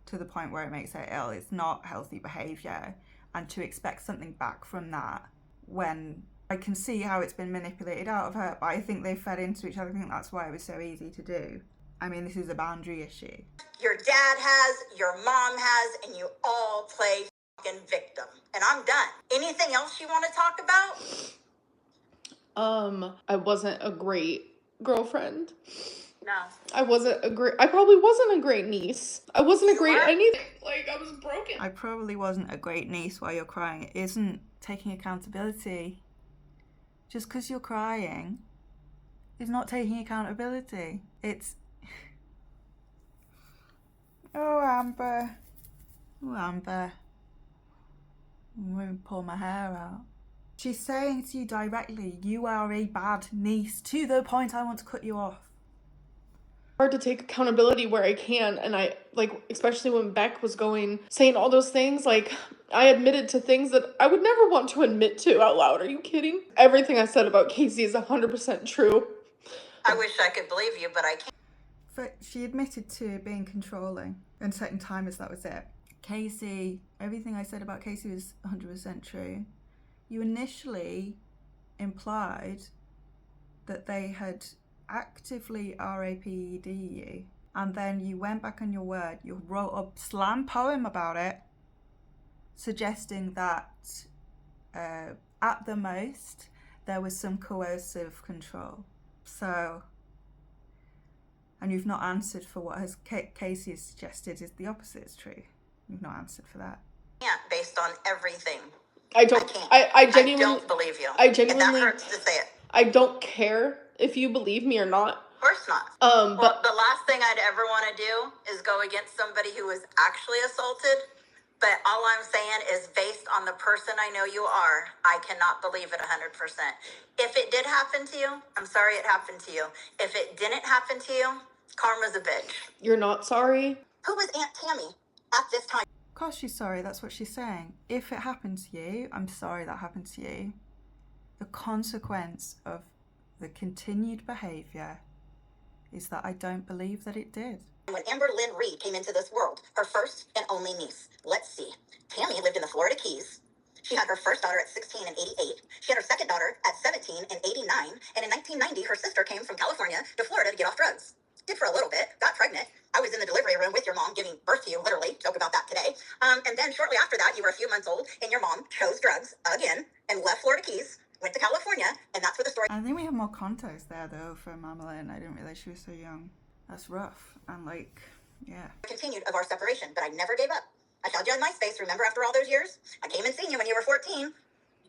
Speaker 1: to the point where it makes her ill. It's not healthy behaviour, and to expect something back from that when I can see how it's been manipulated out of her, but I think they fed into each other. I think that's why it was so easy to do. I mean, this is a boundary issue.
Speaker 7: Your dad has, your mom has, and you all play fucking victim. And I'm done. Anything else you want to talk about?
Speaker 5: I wasn't a great girlfriend.
Speaker 7: No.
Speaker 5: I probably wasn't a great niece. I wasn't a great anything. Like, I was broken.
Speaker 1: I probably wasn't a great niece while you're crying. It isn't taking accountability. Just because you're crying is not taking accountability. It's... Oh, Amber. Oh, Amber. I'm going to pull my hair out. She's saying to you directly, you are a bad niece, to the point I want to cut you off.
Speaker 5: Hard to take accountability where I can, and I, like, especially when Beck was saying all those things, like, I admitted to things that I would never want to admit to out loud. Are you kidding? Everything I said about Casey is 100% true.
Speaker 7: I wish I could believe you, but I can't.
Speaker 1: But she admitted to being controlling and setting timers, that was it. Casey, everything I said about Casey was 100% true. You initially implied that they had actively RAPED you, and then you went back on your word. You wrote a slam poem about it, suggesting that at the most there was some coercive control. So, and you've not answered for what Casey has suggested is the opposite is true. You've not answered for that.
Speaker 7: Based on everything.
Speaker 5: I don't. I genuinely.
Speaker 7: I don't believe you.
Speaker 5: I genuinely.
Speaker 7: And that hurts to say it.
Speaker 5: I don't care if you believe me or not.
Speaker 7: Of course not.
Speaker 5: But
Speaker 7: well, the last thing I'd ever want to do is go against somebody who was actually assaulted. But all I'm saying is based on the person I know you are, I cannot believe it 100%. If it did happen to you, I'm sorry it happened to you. If it didn't happen to you, karma's a bitch.
Speaker 5: You're not sorry?
Speaker 7: Who was Aunt Tammie at this time?
Speaker 1: Of course she's sorry, that's what she's saying. If it happened to you, I'm sorry that happened to you. The consequence of the continued behaviour is that I don't believe that it did.
Speaker 7: When Amberlynn Reid came into this world, her first and only niece. Let's see. Tammie lived in the Florida Keys. She had her first daughter at 16 and 88. She had her second daughter at 17 and 89. And in 1990, her sister came from California to Florida to get off drugs. Did for a little bit, got pregnant. I was in the delivery room with your mom giving birth to you, literally. Joke about that today. And then shortly after that, you were a few months old and your mom chose drugs again and left Florida Keys, went to California, and that's where the story.
Speaker 1: I think we have more context there though for Amberlynn. I didn't realise she was so young. That's rough. And like, yeah.
Speaker 7: Continued of our separation, but I never gave up. I found you on MySpace, remember, after all those years? I came and seen you when you were 14.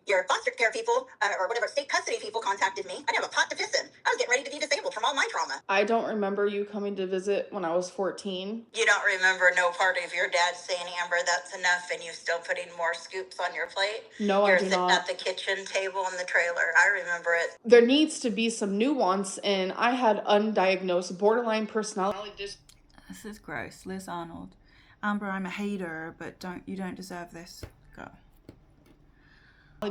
Speaker 7: Your foster care people, or whatever, state custody people contacted me. I didn't have a pot to piss in. I was getting ready to be disabled from all my trauma.
Speaker 5: I don't remember you coming to visit when I was 14.
Speaker 7: You don't remember no part of your dad saying, Amber, that's enough, and you still putting more scoops on your plate?
Speaker 5: No,
Speaker 7: You're
Speaker 5: I do
Speaker 7: sitting
Speaker 5: not.
Speaker 7: at the kitchen table in the trailer. I remember it.
Speaker 5: There needs to be some nuance, and I had undiagnosed borderline personality disorder.
Speaker 1: This is gross. Liz Arnold. Amber, I'm a hater, but you don't deserve this. Go.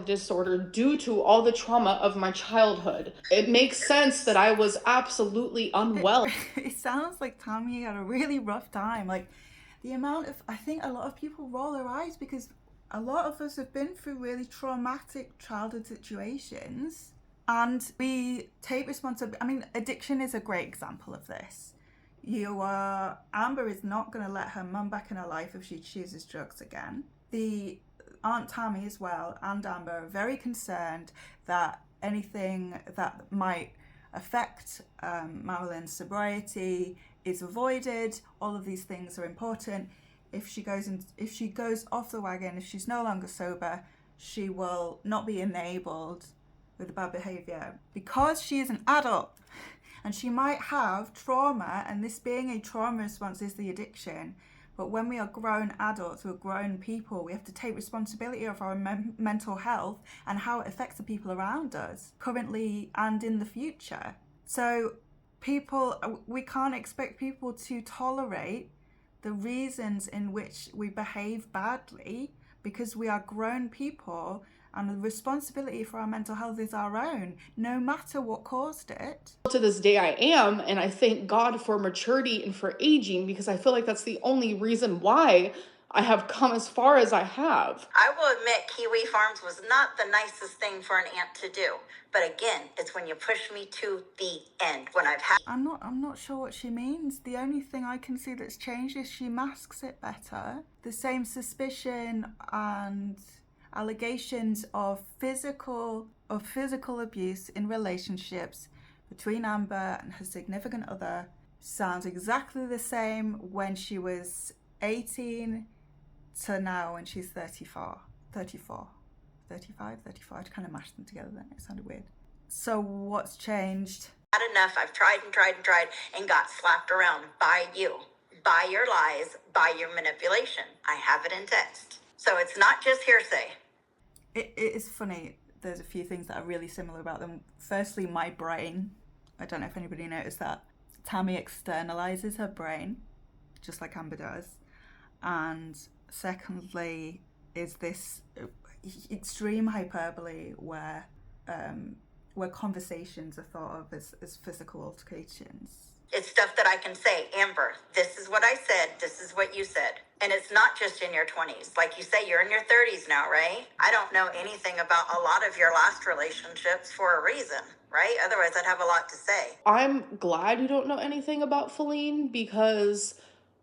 Speaker 5: Disorder due to all the trauma of my childhood. It makes sense that I was absolutely unwell.
Speaker 1: It sounds like Tammie had a really rough time. Like the amount of, I think a lot of people roll their eyes because a lot of us have been through really traumatic childhood situations and we take responsibility. I mean, addiction is a great example of this. Amber is not going to let her mum back in her life if she chooses drugs again. The Aunt Tammie as well and Amber are very concerned that anything that might affect Marilyn's sobriety is avoided. All of these things are important. If she goes off the wagon, if she's no longer sober, she will not be enabled with the bad behaviour because she is an adult and she might have trauma, and this being a trauma response is the addiction. But when we are grown adults, we're grown people, we have to take responsibility of our mental health and how it affects the people around us, currently and in the future. So we can't expect people to tolerate the reasons in which we behave badly because we are grown people and the responsibility for our mental health is our own, no matter what caused it.
Speaker 5: To this day I am, and I thank God for maturity and for aging because I feel like that's the only reason why I have come as far as I have.
Speaker 7: I will admit Kiwi Farms was not the nicest thing for an aunt to do. But again, it's when you push me to the end, when I've had...
Speaker 1: I'm not sure what she means. The only thing I can see that's changed is she masks it better. The same suspicion and allegations of physical abuse in relationships between Amber and her significant other sounds exactly the same when she was 18 to now when she's 35. I kind of mashed them together then, it sounded weird. So what's changed?
Speaker 7: Had enough. I've tried and got slapped around by you, by your lies, by your manipulation. I have it in text. So it's not just hearsay.
Speaker 1: It is funny. There's a few things that are really similar about them. Firstly, my brain. I don't know if anybody noticed that. Tammie externalizes her brain, just like Amber does. And secondly, is this extreme hyperbole where conversations are thought of as physical altercations.
Speaker 7: It's stuff that I can say, Amber, this is what I said, this is what you said. And it's not just in your 20s. Like you say, you're in your 30s now, right? I don't know anything about a lot of your last relationships for a reason, right? Otherwise, I'd have a lot to say.
Speaker 5: I'm glad you don't know anything about Feline because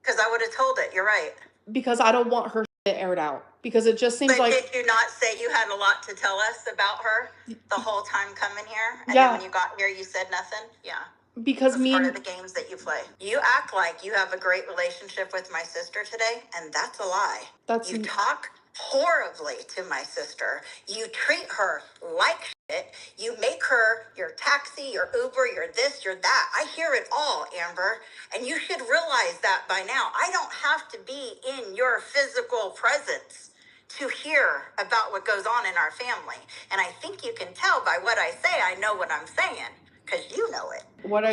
Speaker 7: I would have told it, you're right.
Speaker 5: Because I don't want her shit aired out. Because it just seems
Speaker 7: but
Speaker 5: like...
Speaker 7: did you not say you had a lot to tell us about her the whole time coming here? And
Speaker 5: yeah.
Speaker 7: then when you got here, you said nothing? Yeah.
Speaker 5: Because
Speaker 7: that's part of the games that you play. You act like you have a great relationship with my sister today, and that's a lie. You talk horribly to my sister. You treat her like shit. You make her your taxi, your Uber, your this, your that. I hear it all, Amber, and you should realize that by now. I don't have to be in your physical presence to hear about what goes on in our family. And I think you can tell by what I say, I know what I'm saying, because you know it.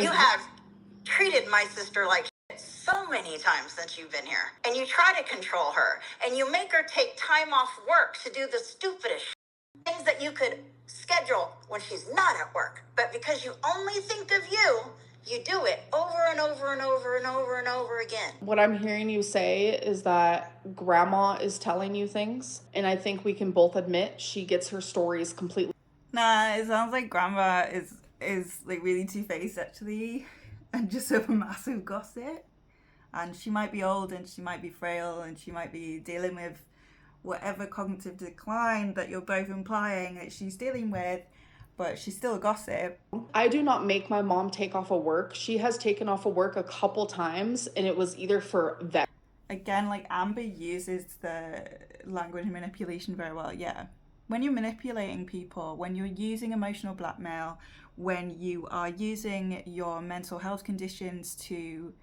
Speaker 7: You have treated my sister like shit so many times since you've been here. And you try to control her. And you make her take time off work to do the stupidest shit. Things that you could schedule when she's not at work. But because you only think of you, you do it over and over and over and over and over again.
Speaker 5: What I'm hearing you say is that grandma is telling you things, and I think we can both admit she gets her stories completely.
Speaker 1: Nah, it sounds like grandma is like really two-faced actually, and just a massive gossip. And she might be old, and she might be frail, and she might be dealing with whatever cognitive decline that you're both implying that she's dealing with, but she's still a gossip.
Speaker 5: I do not make my mom take off of work. She has taken off of work a couple times, and it was either for vet.
Speaker 1: Again, like Amber uses the language manipulation very well. Yeah. When you're manipulating people, when you're using emotional blackmail, when you are using your mental health conditions to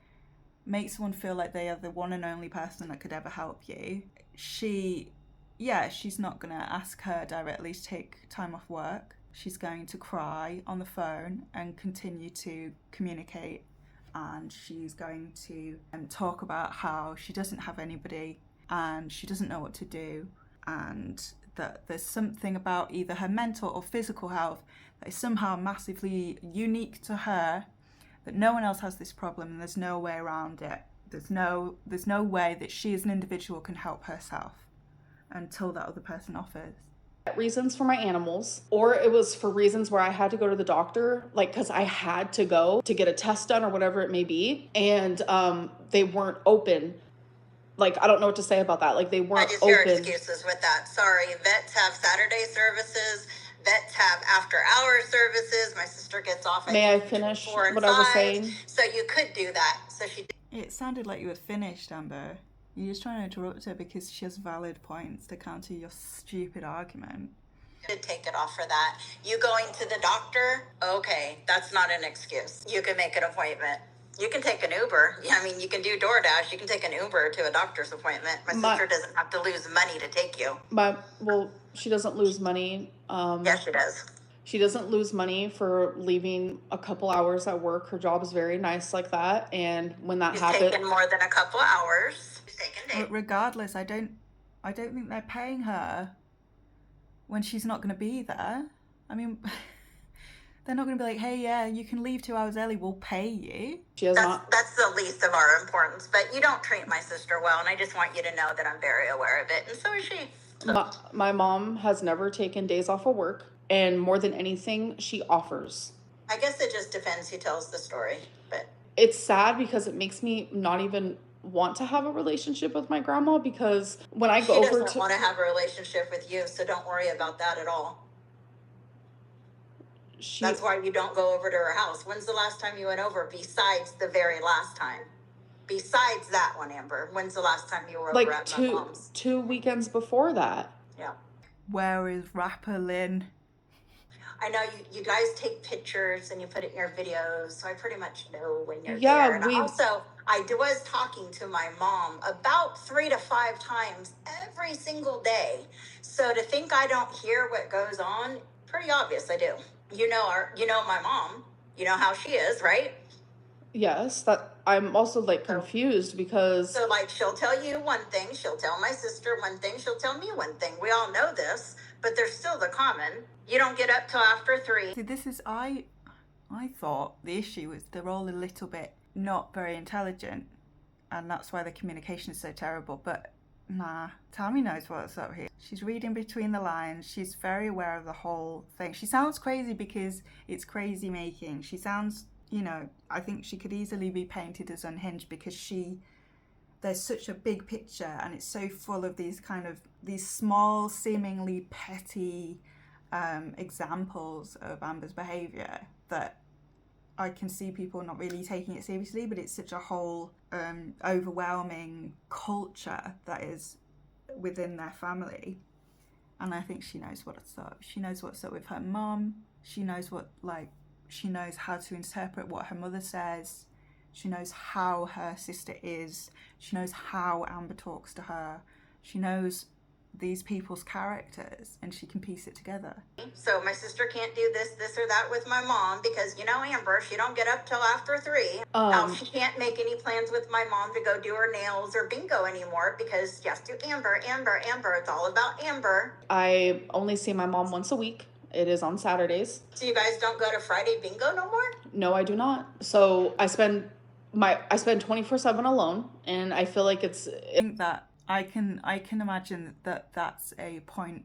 Speaker 1: make someone feel like they are the one and only person that could ever help you, she's not going to ask her directly to take time off work. She's going to cry on the phone and continue to communicate. And she's going to talk about how she doesn't have anybody and she doesn't know what to do, and that there's something about either her mental or physical health that is somehow massively unique to her, that no one else has this problem and there's no way around it. There's no way that she as an individual can help herself until that other person offers.
Speaker 5: Reasons for my animals, or it was for reasons where I had to go to the doctor, like because I had to go to get a test done or whatever it may be, and they weren't open. Like, I don't know what to say about that. Like, they weren't open.
Speaker 7: I just hear excuses with that. Sorry, vets have Saturday services. Vets have after-hour services. My sister gets off at
Speaker 5: May I finish
Speaker 7: 4 and
Speaker 5: what
Speaker 7: 5,
Speaker 5: I was saying?
Speaker 7: So you could do that. So she.
Speaker 1: It sounded like you were finished, Amber. You're just trying to interrupt her because she has valid points to counter your stupid argument.
Speaker 7: Did take it off for that. You going to the doctor? Okay, that's not an excuse. You can make an appointment. You can take an Uber. I mean, you can do DoorDash. You can take an Uber to a doctor's appointment. My sister doesn't have to lose money to take you.
Speaker 5: Well, she doesn't lose money.
Speaker 7: Yes, she does.
Speaker 5: She doesn't lose money for leaving a couple hours at work. Her job is very nice like that. And when that happens,
Speaker 7: taken more than a couple hours.
Speaker 1: But regardless, I don't think they're paying her when she's not going to be there. I mean, they're not going to be like, hey, yeah, you can leave 2 hours early, we'll pay you.
Speaker 7: That's the least of our importance. But you don't treat my sister well, and I just want you to know that I'm very aware of it, and so is she.
Speaker 5: My mom has never taken days off of work, and more than anything, she offers.
Speaker 7: I guess it just depends who tells the story, but
Speaker 5: it's sad because it makes me not even want to have a relationship with my grandma, because when I go over to...
Speaker 7: She doesn't want to have a relationship with you, so don't worry about that at all. That's why you don't go over to her house. When's the last time you went over besides the very last time? Besides that one, Amber, when's the last time you were over at my mom's?
Speaker 5: 2 weekends before that.
Speaker 7: Yeah.
Speaker 1: Where is rapper Lynn?
Speaker 7: I know you guys take pictures and you put it in your videos, so I pretty much know when you're there. And also, I was talking to my mom about 3 to 5 times every single day. So to think I don't hear what goes on, pretty obvious I do. You know my mom. You know how she is, right?
Speaker 5: Yes, that I'm also like confused because...
Speaker 7: So like she'll tell you one thing, she'll tell my sister one thing, she'll tell me one thing. We all know this, but there's still the common. You don't get up till after 3.
Speaker 1: See, this is, I thought the issue was they're all a little bit not very intelligent, and that's why the communication is so terrible. But nah, Tammie knows what's up here. She's reading between the lines. She's very aware of the whole thing. She sounds crazy because it's crazy making. She sounds, I think she could easily be painted as unhinged because there's such a big picture and it's so full of these small, seemingly petty examples of Amber's behaviour that I can see people not really taking it seriously, but it's such a whole overwhelming culture that is within their family. And I think she knows what's up. She knows what's up with her mum. She knows she knows how to interpret what her mother says. She knows how her sister is. She knows how Amber talks to her. She knows these people's characters and she can piece it together.
Speaker 7: So my sister can't do this or that with my mom because, you know, Amber, she don't get up till after 3. She can't make any plans with my mom to go do her nails or bingo anymore because she has to Amber. It's all about Amber.
Speaker 5: I only see my mom once a week. It is on Saturdays.
Speaker 7: So you guys don't go to Friday bingo no more?
Speaker 5: No, I do not. So I spend 24/7 alone, and I feel like it's.
Speaker 1: I think that I can imagine that that's a point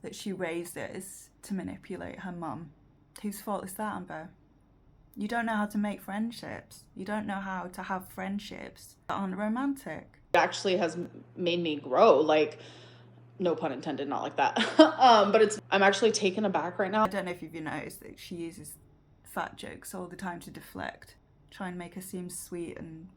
Speaker 1: that she raises to manipulate her mum. Whose fault is that, Amber? You don't know how to make friendships. You don't know how to have friendships that aren't romantic.
Speaker 5: It actually has made me grow, like, no pun intended, not like that. But I'm actually taken aback right now.
Speaker 1: I don't know if you've noticed that she uses fat jokes all the time to deflect, try and make her seem sweet and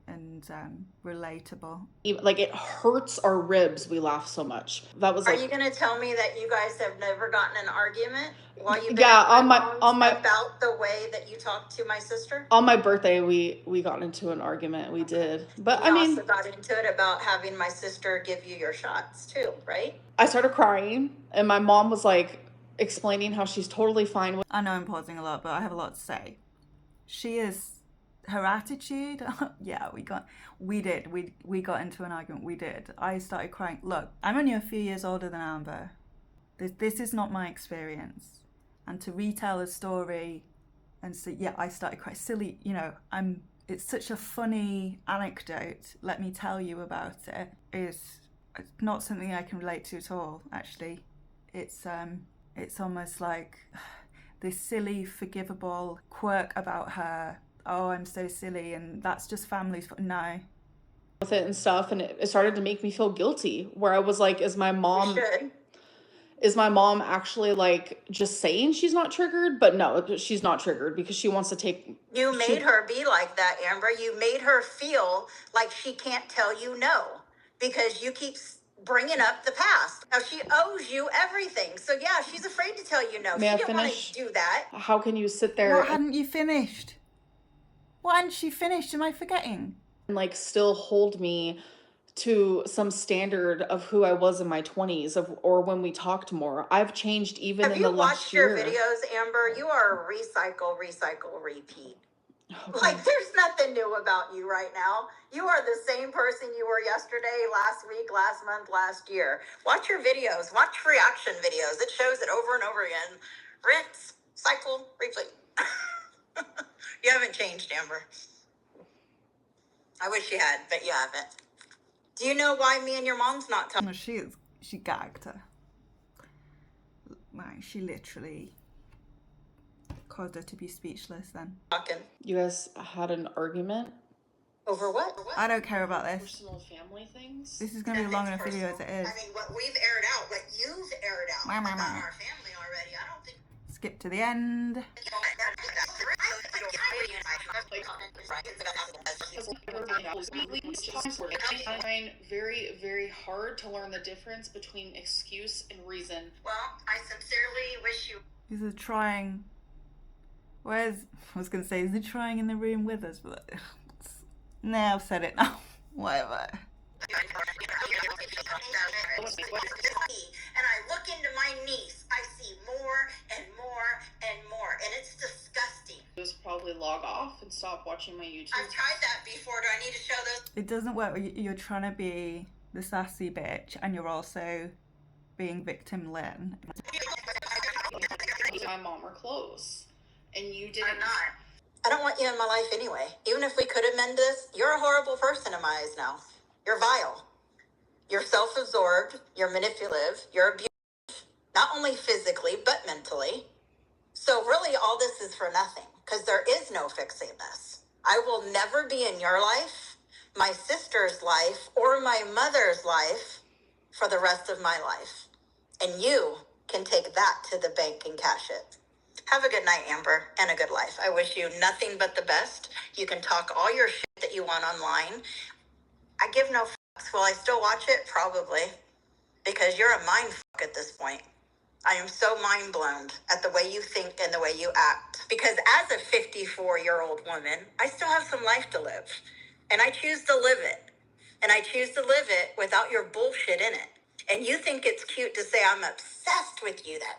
Speaker 1: relatable.
Speaker 5: Like, it hurts our ribs. We laugh so much. That was.
Speaker 7: Are you gonna tell me that you guys have never gotten an argument while you've been about the way that you talked to my sister?
Speaker 5: On my birthday, we got into an argument. We did, but
Speaker 7: I mean, also got into it about having my sister give you your shots too, right?
Speaker 5: I started crying, and my mom was like explaining how she's totally fine with.
Speaker 1: I know I'm pausing a lot, but I have a lot to say. She is. Her attitude, yeah, we got into an argument. We did. I started crying. Look, I'm only a few years older than Amber. This is not my experience. And to retell a story and say, yeah, I started crying. Silly, you know, it's such a funny anecdote. Let me tell you about it. It's not something I can relate to at all, actually. It's almost like this silly, forgivable quirk about her. Oh, I'm so silly, and that's just family's. No.
Speaker 5: With it and stuff, and it started to make me feel guilty, where I was like, is my mom actually like just saying she's not triggered? But no, she's not triggered because she wants to take.
Speaker 7: You made her be like that, Amber. You made her feel like she can't tell you no because you keep bringing up the past. Now she owes you everything. So yeah, she's afraid to tell you no.
Speaker 5: May
Speaker 7: she
Speaker 5: I
Speaker 7: didn't
Speaker 5: finish?
Speaker 7: want to do that.
Speaker 5: How can you sit there?
Speaker 1: What hadn't you finished? What hadn't she finished? Am I forgetting?
Speaker 5: And like still hold me to some standard of who I was in my 20s or when we talked more. I've changed even in the last year.
Speaker 7: Have you watched your videos, Amber? You are recycle, repeat. Okay. Like there's nothing new about you right now. You are the same person you were yesterday, last week, last month, last year. Watch your videos. Watch reaction videos. It shows it over and over again. Rinse, cycle, replay. You haven't changed, Amber. I wish you had, but you haven't. Do you know why me and your mom's not talking?
Speaker 1: No, she gagged her. Like, she literally caused her to be speechless then.
Speaker 5: You guys had an argument?
Speaker 7: Over what?
Speaker 1: I don't care about this.
Speaker 5: Personal family things?
Speaker 1: This is going to be a long enough video as it is.
Speaker 7: I mean, what we've aired out, what you've aired out about our family already, I don't think...
Speaker 1: Skip to the end.
Speaker 5: I find very, very hard to learn the difference between excuse and reason.
Speaker 7: Well, I sincerely wish you...
Speaker 1: Is it trying... I was going to say, is it trying in the room with us? But no, I've said it now. Whatever.
Speaker 7: And I look into my niece, I see more and more and more, and it's disgusting.
Speaker 5: Just probably log off and stop watching my YouTube.
Speaker 7: I've tried that before. Do I need to show those?
Speaker 1: It doesn't work. You're trying to be the sassy bitch, and you're also being victim Lynn.
Speaker 5: My mom are close, and you didn't.
Speaker 7: I'm not. I don't want you in my life anyway. Even if we could amend this, you're a horrible person in my eyes now. You're vile. You're self-absorbed. You're manipulative. You're abusive. Not only physically, but mentally. So really, all this is for nothing, because there is no fixing this. I will never be in your life, my sister's life, or my mother's life for the rest of my life. And you can take that to the bank and cash it. Have a good night, Amber, and a good life. I wish you nothing but the best. You can talk all your shit that you want online. I give no fucks. Will I still watch it? Probably. Because you're a mind fuck at this point. I am so mind blown at the way you think and the way you act. Because as a 54-year-old woman, I still have some life to live. And I choose to live it. And I choose to live it without your bullshit in it. And you think it's cute to say I'm obsessed with you, that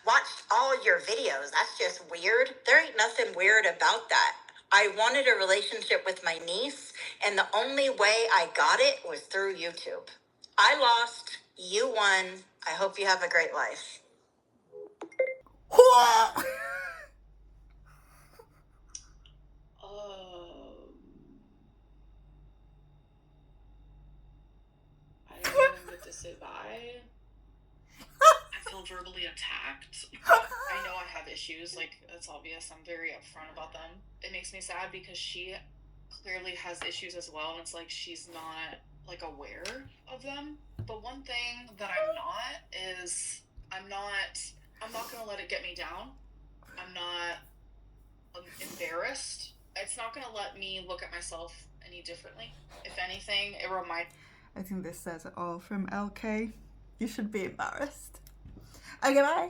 Speaker 7: watched all your videos. That's just weird. There ain't nothing weird about that. I wanted a relationship with my niece, and the only way I got it was through YouTube. I lost, you won. I hope you have a great life.
Speaker 4: I don't even get to say bye. I feel verbally attacked. I know I have issues, like, it's obvious. I'm very upfront about them. It makes me sad because she clearly has issues as well, and it's like she's not, like, aware of them. But one thing that I'm not is I'm not gonna let it get me down. I'm not embarrassed. It's not gonna let me look at myself any differently. If anything, it reminds.
Speaker 1: I think this says it all from LK. You should be embarrassed. Okay, bye.